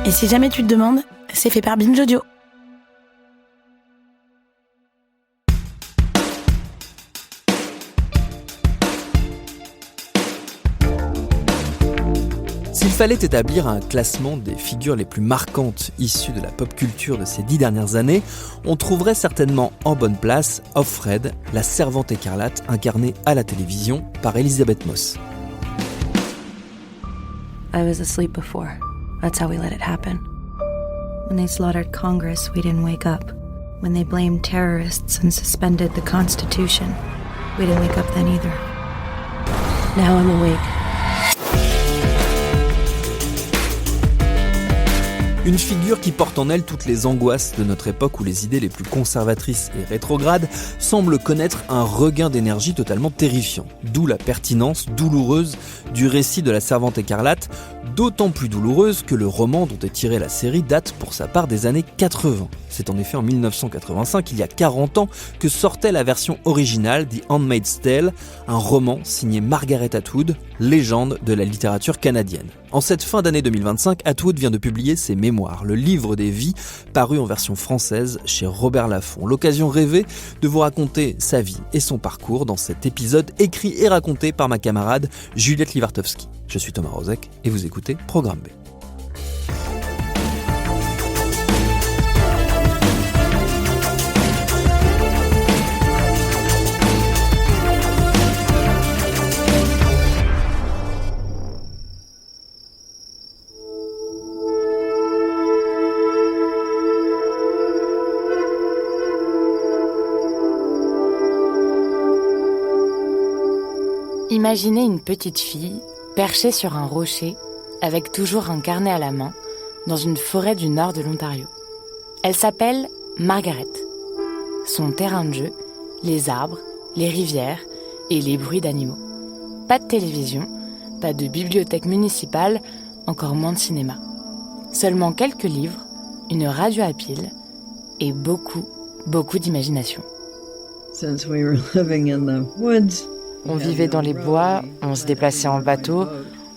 Et si jamais tu te demandes, c'est fait par Binge Audio. S'il fallait établir un classement des figures les plus marquantes issues de la pop culture de ces 10 dernières années, on trouverait certainement en bonne place Offred, la servante écarlate incarnée à la télévision par Elisabeth Moss. I was asleep before. That's how we let it happen. When they slaughtered Congress, we didn't wake up. When they blamed terrorists and suspended the Constitution, we didn't wake up then either. Now I'm awake. Une figure qui porte en elle toutes les angoisses de notre époque où les idées les plus conservatrices et rétrogrades semblent connaître un regain d'énergie totalement terrifiant. D'où la pertinence douloureuse du récit de la servante écarlate, d'autant plus douloureuse que le roman dont est tirée la série date pour sa part des années 80. C'est en effet en 1985, il y a 40 ans, que sortait la version originale The Handmaid's Tale, un roman signé Margaret Atwood, légende de la littérature canadienne. En cette fin d'année 2025, Atwood vient de publier ses mémoires, le livre des vies, paru en version française chez Robert Laffont. L'occasion rêvée de vous raconter sa vie et son parcours dans cet épisode écrit et raconté par ma camarade Juliette Livartowski. Je suis Thomas Rozek et vous écoutez Programme B. Imaginez une petite fille perchée sur un rocher avec toujours un carnet à la main dans une forêt du nord de l'Ontario. Elle s'appelle Margaret. Son terrain de jeu, les arbres, les rivières et les bruits d'animaux. Pas de télévision, pas de bibliothèque municipale, encore moins de cinéma. Seulement quelques livres, une radio à piles et beaucoup d'imagination. Since we were living in the woods, on vivait dans les bois, on se déplaçait en bateau,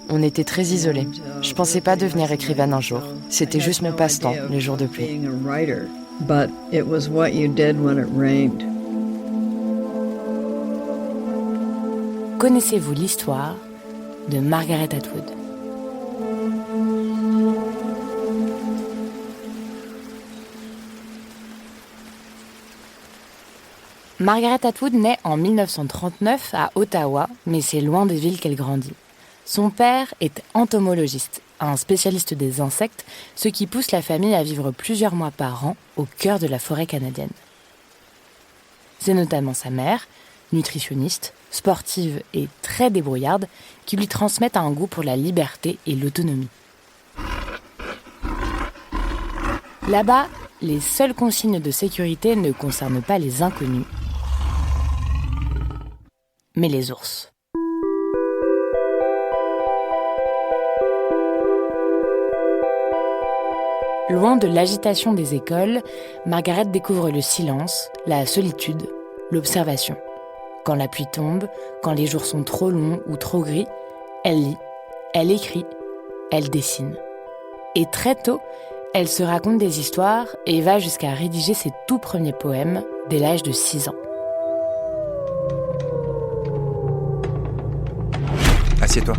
on était très isolés. Je pensais pas devenir écrivaine un jour. C'était juste mon passe-temps, les jours de pluie. Connaissez-vous l'histoire de Margaret Atwood ? Margaret Atwood naît en 1939 à Ottawa, mais c'est loin des villes qu'elle grandit. Son père est entomologiste, un spécialiste des insectes, ce qui pousse la famille à vivre plusieurs mois par an au cœur de la forêt canadienne. C'est notamment sa mère, nutritionniste, sportive et très débrouillarde, qui lui transmettent un goût pour la liberté et l'autonomie. Là-bas, les seules consignes de sécurité ne concernent pas les inconnus, mais les ours. Loin de l'agitation des écoles, Margaret découvre le silence, la solitude, l'observation. Quand la pluie tombe, quand les jours sont trop longs ou trop gris, elle lit, elle écrit, elle dessine. Et très tôt, elle se raconte des histoires et va jusqu'à rédiger ses tout premiers poèmes dès l'âge de 6 ans. Assieds-toi.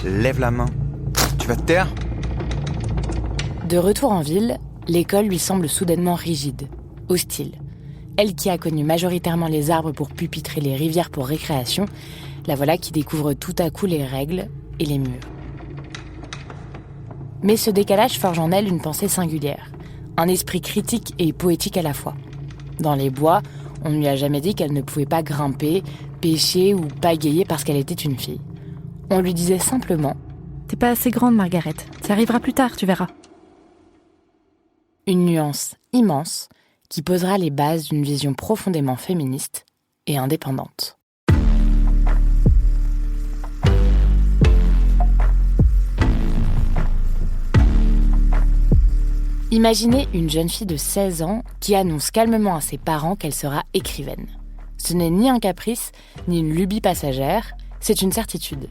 Lève la main. Tu vas te taire ? De retour en ville, l'école lui semble soudainement rigide, hostile. Elle qui a connu majoritairement les arbres pour pupitres et les rivières pour récréation, la voilà qui découvre tout à coup les règles et les murs. Mais ce décalage forge en elle une pensée singulière, un esprit critique et poétique à la fois. Dans les bois, on ne lui a jamais dit qu'elle ne pouvait pas grimper, pêcher ou pagayer parce qu'elle était une fille. On lui disait simplement « T'es pas assez grande, Margaret. Ça arrivera plus tard, tu verras. » Une nuance immense qui posera les bases d'une vision profondément féministe et indépendante. Imaginez une jeune fille de 16 ans qui annonce calmement à ses parents qu'elle sera écrivaine. Ce n'est ni un caprice, ni une lubie passagère, c'est une certitude.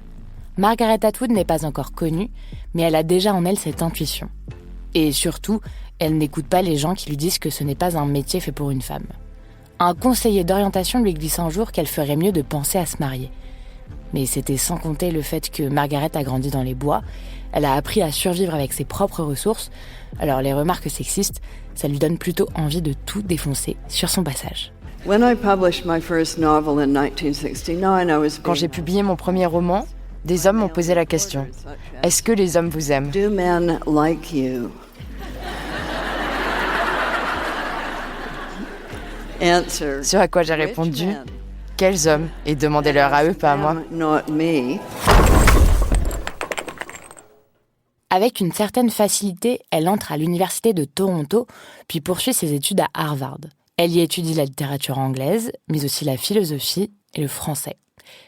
Margaret Atwood n'est pas encore connue, mais elle a déjà en elle cette intuition. Et surtout, elle n'écoute pas les gens qui lui disent que ce n'est pas un métier fait pour une femme. Un conseiller d'orientation lui glissa un jour qu'elle ferait mieux de penser à se marier. Mais c'était sans compter le fait que Margaret a grandi dans les bois, elle a appris à survivre avec ses propres ressources, alors les remarques sexistes, ça lui donne plutôt envie de tout défoncer sur son passage. Quand j'ai publié mon premier roman, des hommes m'ont posé la question « Est-ce que les hommes vous aiment ?» Do men like you? Answer. Ce à quoi j'ai répondu « Quels hommes ?» et demandez-leur à eux, pas à moi. Not me. Avec une certaine facilité, elle entre à l'université de Toronto, puis poursuit ses études à Harvard. Elle y étudie la littérature anglaise, mais aussi la philosophie et le français.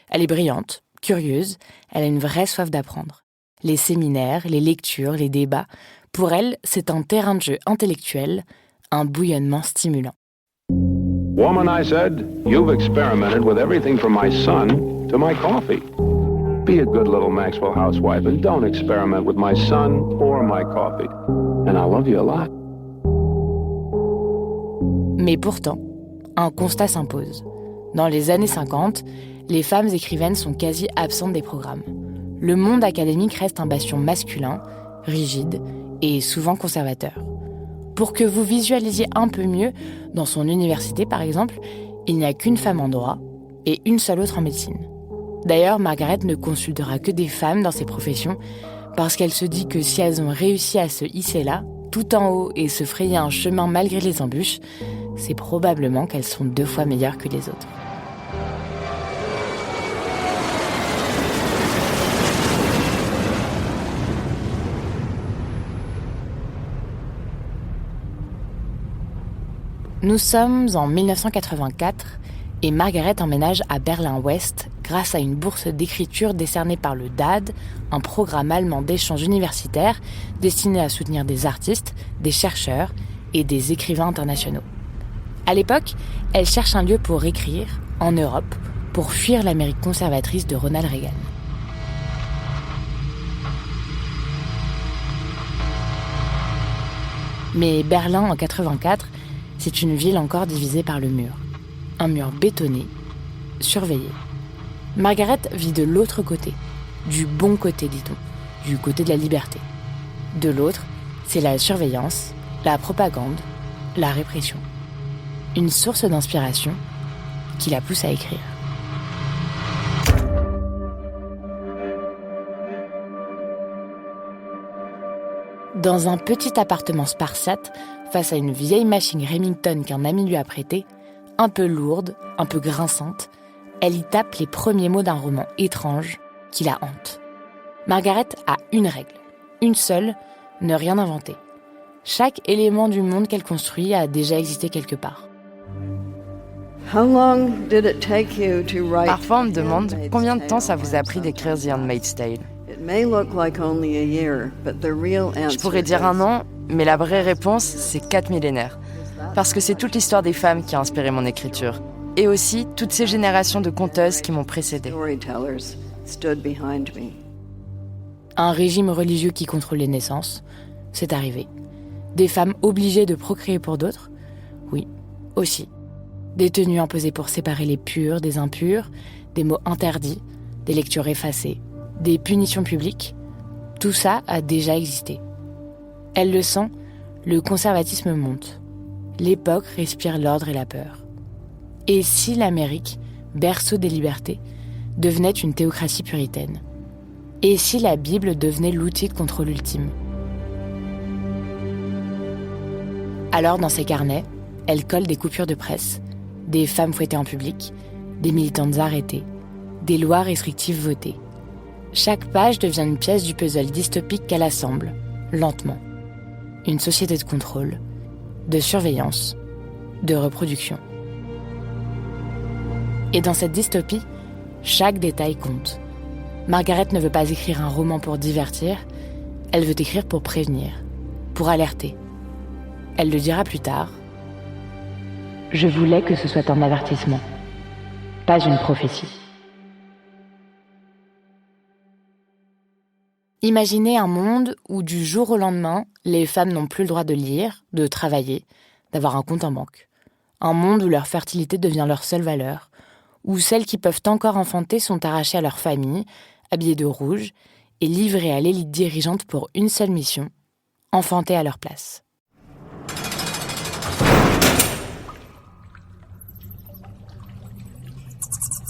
Elle est brillante, curieuse, elle a une vraie soif d'apprendre. Les séminaires, les lectures, les débats, pour elle, c'est un terrain de jeu intellectuel, un bouillonnement stimulant. Woman, I said, you've experimented with everything from my son to my coffee. Be a good little Maxwell housewife and don't experiment with my son or my coffee. And I love you a lot. Mais pourtant, un constat s'impose. Dans les années 50, les femmes écrivaines sont quasi absentes des programmes. Le monde académique reste un bastion masculin, rigide et souvent conservateur. Pour que vous visualisiez un peu mieux, dans son université par exemple, il n'y a qu'une femme en droit et une seule autre en médecine. D'ailleurs, Margaret ne consultera que des femmes dans ces professions parce qu'elle se dit que si elles ont réussi à se hisser là, tout en haut et se frayer un chemin malgré les embûches, c'est probablement qu'elles sont 2 fois meilleures que les autres. Nous sommes en 1984 et Margaret emménage à Berlin-Ouest grâce à une bourse d'écriture décernée par le DAAD, un programme allemand d'échange universitaire destiné à soutenir des artistes, des chercheurs et des écrivains internationaux. À l'époque, elle cherche un lieu pour écrire, en Europe, pour fuir l'Amérique conservatrice de Ronald Reagan. Mais Berlin en 84, c'est une ville encore divisée par le mur. Un mur bétonné, surveillé. Margaret vit de l'autre côté, du bon côté, dit-on, du côté de la liberté. De l'autre, c'est la surveillance, la propagande, la répression. Une source d'inspiration qui la pousse à écrire. Dans un petit appartement spartiate, face à une vieille machine Remington qu'un ami lui a prêtée, un peu lourde, un peu grinçante, elle y tape les premiers mots d'un roman étrange qui la hante. Margaret a une règle, une seule, ne rien inventer. Chaque élément du monde qu'elle construit a déjà existé quelque part. Parfois, Parfois, on me demande combien de temps ça vous a pris d'écrire The Handmaid's Tale. Je pourrais dire 1 an, mais la vraie réponse, c'est 4 millénaires. Parce que c'est toute l'histoire des femmes qui a inspiré mon écriture. Et aussi toutes ces générations de conteuses qui m'ont précédée. Un régime religieux qui contrôle les naissances, c'est arrivé. Des femmes obligées de procréer pour d'autres, oui, aussi. Des tenues imposées pour séparer les purs des impurs, des mots interdits, des lectures effacées, des punitions publiques, tout ça a déjà existé. Elle le sent, le conservatisme monte. L'époque respire l'ordre et la peur. Et si l'Amérique, berceau des libertés, devenait une théocratie puritaine? Et si la Bible devenait l'outil de contrôle ultime? Alors, dans ses carnets, elle colle des coupures de presse, des femmes fouettées en public, des militantes arrêtées, des lois restrictives votées. Chaque page devient une pièce du puzzle dystopique qu'elle assemble, lentement. Une société de contrôle, de surveillance, de reproduction. Et dans cette dystopie, chaque détail compte. Margaret ne veut pas écrire un roman pour divertir, elle veut écrire pour prévenir, pour alerter. Elle le dira plus tard. Je voulais que ce soit un avertissement, pas une prophétie. Imaginez un monde où du jour au lendemain, les femmes n'ont plus le droit de lire, de travailler, d'avoir un compte en banque. Un monde où leur fertilité devient leur seule valeur, où celles qui peuvent encore enfanter sont arrachées à leur famille, habillées de rouge, et livrées à l'élite dirigeante pour une seule mission, enfanter à leur place.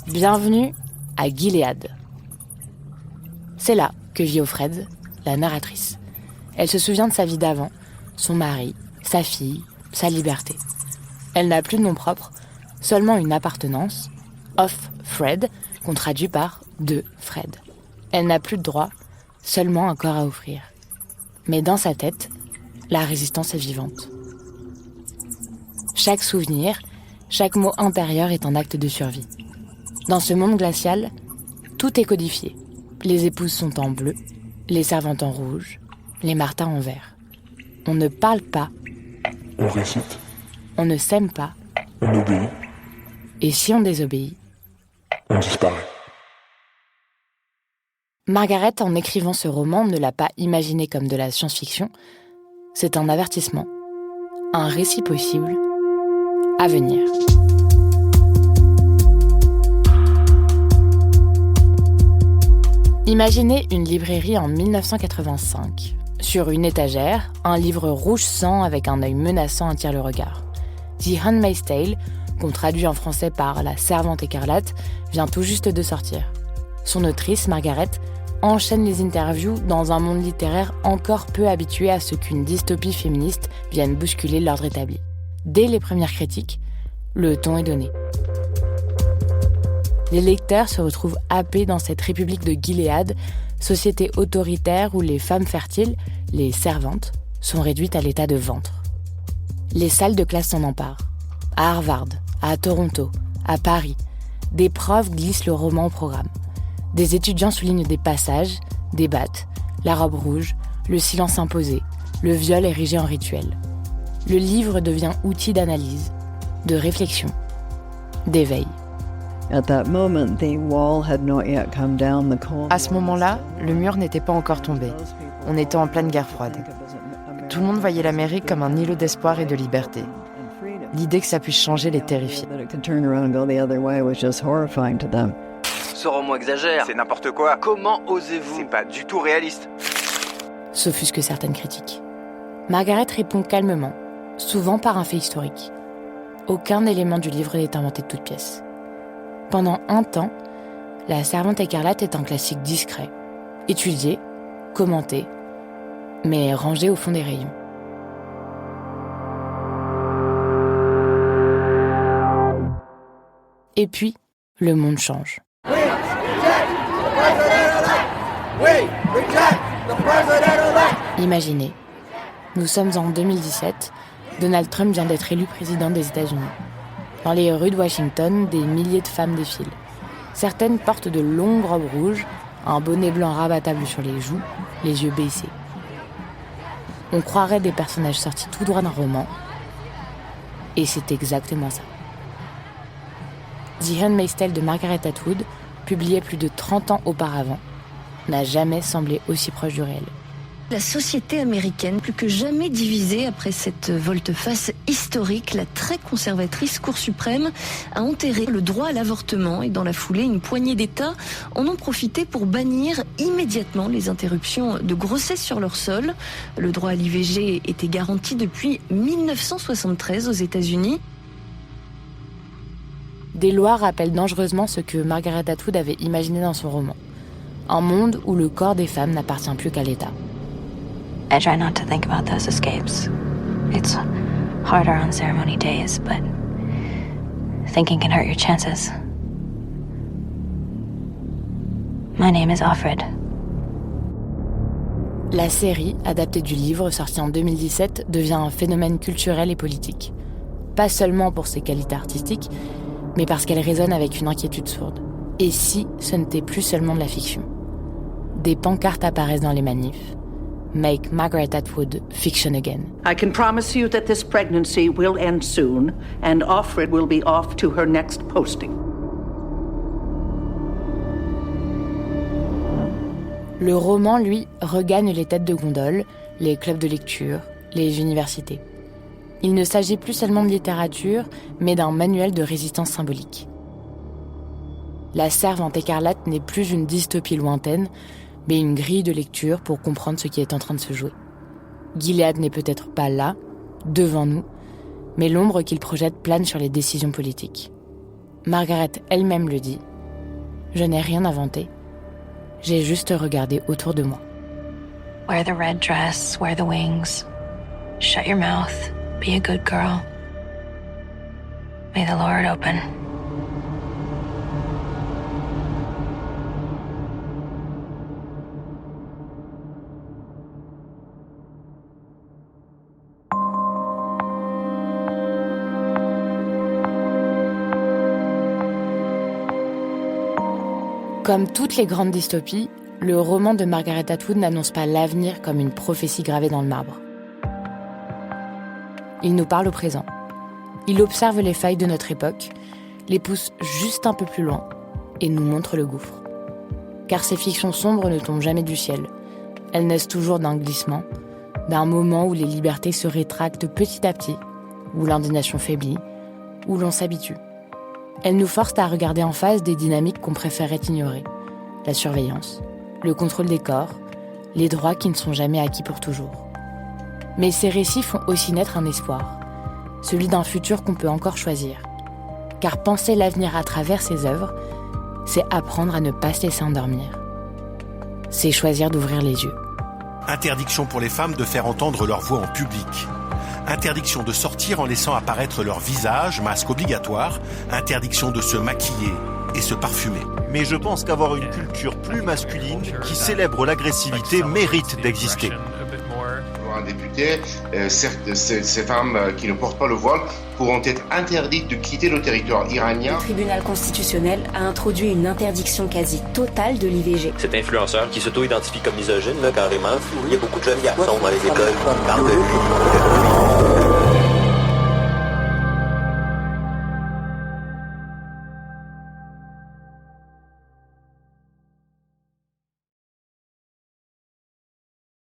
Bienvenue à Gilead. C'est là que vit Offred, la narratrice. Elle se souvient de sa vie d'avant, son mari, sa fille, sa liberté. Elle n'a plus de nom propre, seulement une appartenance, Off-Fred, qu'on traduit par de Fred. Elle n'a plus de droit, seulement un corps à offrir. Mais dans sa tête, la résistance est vivante. Chaque souvenir, chaque mot intérieur est un acte de survie. Dans ce monde glacial, tout est codifié. Les épouses sont en bleu, les servantes en rouge, les martins en vert. On ne parle pas. On récite. On ne s'aime pas. On obéit. Et si on désobéit, on disparaît. Margaret, en écrivant ce roman, ne l'a pas imaginé comme de la science-fiction. C'est un avertissement, un récit possible, à venir. Imaginez une librairie en 1985. Sur une étagère, un livre rouge sang avec un œil menaçant attire le regard. The Handmaid's Tale, qu'on traduit en français par La Servante écarlate, vient tout juste de sortir. Son autrice, Margaret, enchaîne les interviews dans un monde littéraire encore peu habitué à ce qu'une dystopie féministe vienne bousculer l'ordre établi. Dès les premières critiques, le ton est donné. Les lecteurs se retrouvent happés dans cette république de Gilead, société autoritaire où les femmes fertiles, les servantes, sont réduites à l'état de ventre. Les salles de classe s'en emparent. À Harvard, à Toronto, à Paris, des profs glissent le roman au programme. Des étudiants soulignent des passages, débattent, la robe rouge, le silence imposé, le viol érigé en rituel. Le livre devient outil d'analyse, de réflexion, d'éveil. At that moment, the wall had not yet come down. À ce moment-là, le mur n'était pas encore tombé. On était en pleine guerre froide. Tout le monde voyait l'Amérique comme un îlot d'espoir et de liberté. L'idée que ça puisse changer les terrifiait. Ce roman exagère. C'est n'importe quoi. Comment osez-vous? C'est pas du tout réaliste. S'offusquent certaines critiques. Margaret répond calmement, souvent par un fait historique. Aucun élément du livre n'est inventé de toutes pièces. Pendant un temps, La Servante écarlate est un classique discret, étudié, commenté, mais rangé au fond des rayons. Et puis, le monde change. Imaginez, nous sommes en 2017, Donald Trump vient d'être élu président des États-Unis. Dans les rues de Washington, des milliers de femmes défilent. Certaines portent de longues robes rouges, un bonnet blanc rabattable sur les joues, les yeux baissés. On croirait des personnages sortis tout droit d'un roman. Et c'est exactement ça. The Handmaid's Tale de Margaret Atwood, publié plus de 30 ans auparavant, n'a jamais semblé aussi proche du réel. La société américaine, plus que jamais divisée après cette volte-face historique, la très conservatrice Cour suprême a enterré le droit à l'avortement et dans la foulée, une poignée d'États en ont profité pour bannir immédiatement les interruptions de grossesse sur leur sol. Le droit à l'IVG était garanti depuis 1973 aux États-Unis. Des lois rappellent dangereusement ce que Margaret Atwood avait imaginé dans son roman. Un monde où le corps des femmes n'appartient plus qu'à l'État. I try not to think about those escapes. It's harder on ceremony days, but thinking can hurt your chances. My name is Offred. La série, adaptée du livre sorti en 2017, devient un phénomène culturel et politique. Pas seulement pour ses qualités artistiques, mais parce qu'elle résonne avec une inquiétude sourde. Et si ce n'était plus seulement de la fiction? Des pancartes apparaissent dans les manifs. Make Margaret Atwood fiction again. I can promise you that this pregnancy will end soon, and Offred will be off to her next posting. Le roman, lui, regagne les têtes de gondole, les clubs de lecture, les universités. Il ne s'agit plus seulement de littérature, mais d'un manuel de résistance symbolique. La Servante écarlate n'est plus une dystopie lointaine, mais une grille de lecture pour comprendre ce qui est en train de se jouer. Gilead n'est peut-être pas là, devant nous, mais l'ombre qu'il projette plane sur les décisions politiques. Margaret elle-même le dit. Je n'ai rien inventé. J'ai juste regardé autour de moi. Wear the red dress, wear the wings. Shut your mouth, be a good girl. May the Lord open. Comme toutes les grandes dystopies, le roman de Margaret Atwood n'annonce pas l'avenir comme une prophétie gravée dans le marbre. Il nous parle au présent. Il observe les failles de notre époque, les pousse juste un peu plus loin et nous montre le gouffre. Car ces fictions sombres ne tombent jamais du ciel. Elles naissent toujours d'un glissement, d'un moment où les libertés se rétractent petit à petit, où l'indignation faiblit, où l'on s'habitue. Elles nous forcent à regarder en face des dynamiques qu'on préférait ignorer. La surveillance, le contrôle des corps, les droits qui ne sont jamais acquis pour toujours. Mais ces récits font aussi naître un espoir, celui d'un futur qu'on peut encore choisir. Car penser l'avenir à travers ces œuvres, c'est apprendre à ne pas se laisser endormir. C'est choisir d'ouvrir les yeux. Interdiction pour les femmes de faire entendre leur voix en public. Interdiction de sortir en laissant apparaître leur visage, masque obligatoire. Interdiction de se maquiller et se parfumer. Mais je pense qu'avoir une culture plus masculine qui célèbre l'agressivité mérite d'exister. Un député, ces femmes qui ne portent pas le voile pourront être interdites de quitter le territoire iranien. Le tribunal constitutionnel a introduit une interdiction quasi totale de l'IVG. Cet influenceur qui s'auto-identifie comme misogyne, là, carrément, il y a beaucoup de jeunes garçons dans les écoles qui parlent de lui.